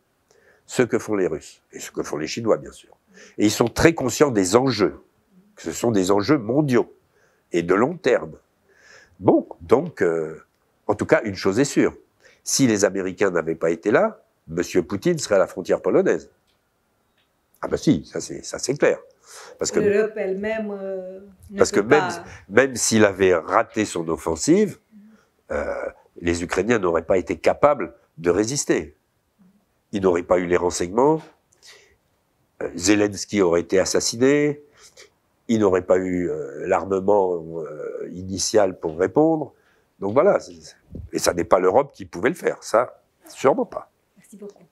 ce que font les Russes et ce que font les Chinois, bien sûr. Et ils sont très conscients des enjeux, que ce sont des enjeux mondiaux et de long terme. Bon, donc, en tout cas, une chose est sûre. Si les Américains n'avaient pas été là, M. Poutine serait à la frontière polonaise. Ah ben si, ça c'est clair. Parce que l'Europe elle-même ne parce que peut pas... même s'il avait raté son offensive, les Ukrainiens n'auraient pas été capables de résister. Ils n'auraient pas eu les renseignements, Zelensky aurait été assassiné, ils n'auraient pas eu l'armement initial pour répondre. Donc voilà, et ça n'est pas l'Europe qui pouvait le faire, ça, sûrement pas. Merci beaucoup.